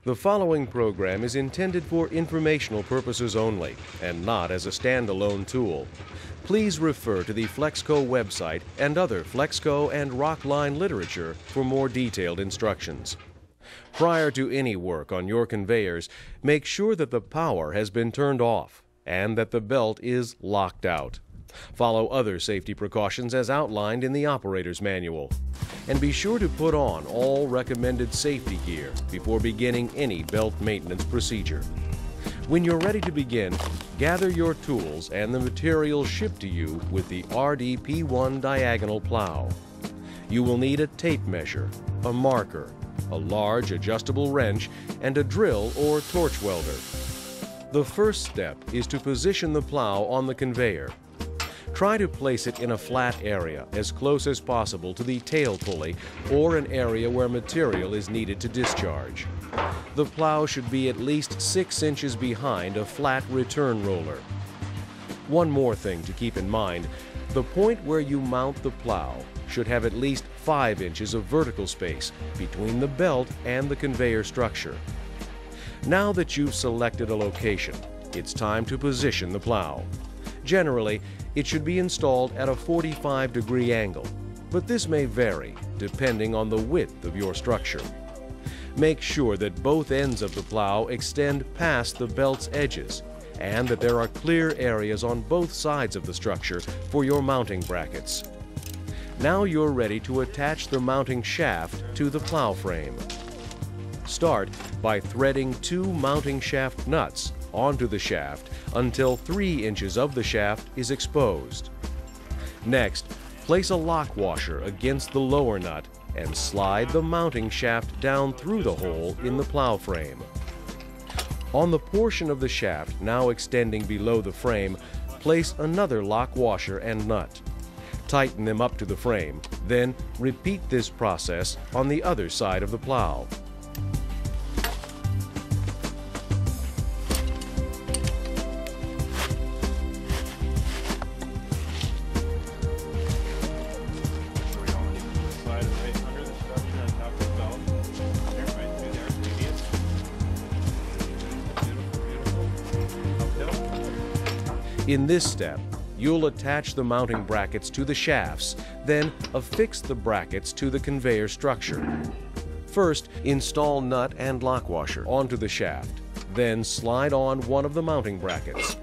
The following program is intended for informational purposes only and not as a standalone tool. Please refer to the Flexco website and other Flexco and Rockline literature for more detailed instructions. Prior to any work on your conveyors, make sure that the power has been turned off and that the belt is locked out. Follow other safety precautions as outlined in the operator's manual. And be sure to put on all recommended safety gear before beginning any belt maintenance procedure. When you're ready to begin, gather your tools and the materials shipped to you with the RDP1 diagonal plow. You will need a tape measure, a marker, a large adjustable wrench, and a drill or torch welder. The first step is to position the plow on the conveyor. Try to place it in a flat area as close as possible to the tail pulley or an area where material is needed to discharge. The plow should be at least 6 inches behind a flat return roller. One more thing to keep in mind, the point where you mount the plow should have at least 5 inches of vertical space between the belt and the conveyor structure. Now that you've selected a location, it's time to position the plow. Generally, it should be installed at a 45-degree angle, but this may vary depending on the width of your structure. Make sure that both ends of the plow extend past the belt's edges and that there are clear areas on both sides of the structure for your mounting brackets. Now you're ready to attach the mounting shaft to the plow frame. Start by threading 2 mounting shaft nuts onto the shaft until 3 inches of the shaft is exposed. Next, place a lock washer against the lower nut and slide the mounting shaft down through the hole in the plow frame. On the portion of the shaft now extending below the frame, place another lock washer and nut. Tighten them up to the frame, then repeat this process on the other side of the plow. In this step, you'll attach the mounting brackets to the shafts, then affix the brackets to the conveyor structure. First, install nut and lock washer onto the shaft, then slide on one of the mounting brackets.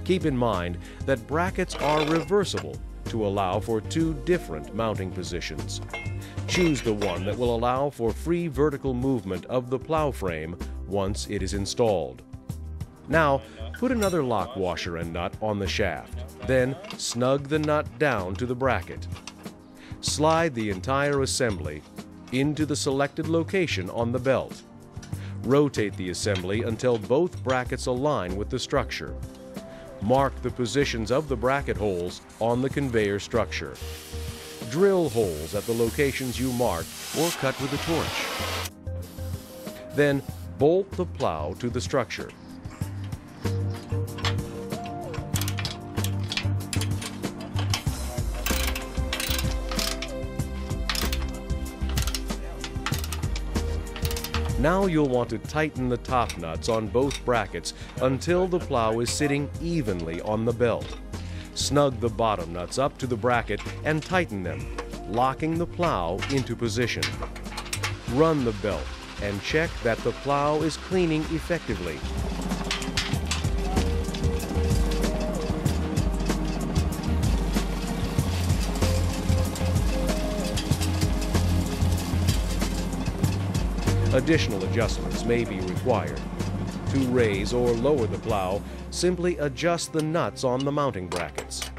Keep in mind that brackets are reversible to allow for 2 different mounting positions. Choose the one that will allow for free vertical movement of the plow frame once it is installed. Now, put another lock washer and nut on the shaft, then snug the nut down to the bracket. Slide the entire assembly into the selected location on the belt. Rotate the assembly until both brackets align with the structure. Mark the positions of the bracket holes on the conveyor structure. Drill holes at the locations you marked or cut with a torch. Then bolt the plow to the structure. Now you'll want to tighten the top nuts on both brackets until the plow is sitting evenly on the belt. Snug the bottom nuts up to the bracket and tighten them, locking the plow into position. Run the belt and check that the plow is cleaning effectively. Additional adjustments may be required. To raise or lower the plow, simply adjust the nuts on the mounting brackets.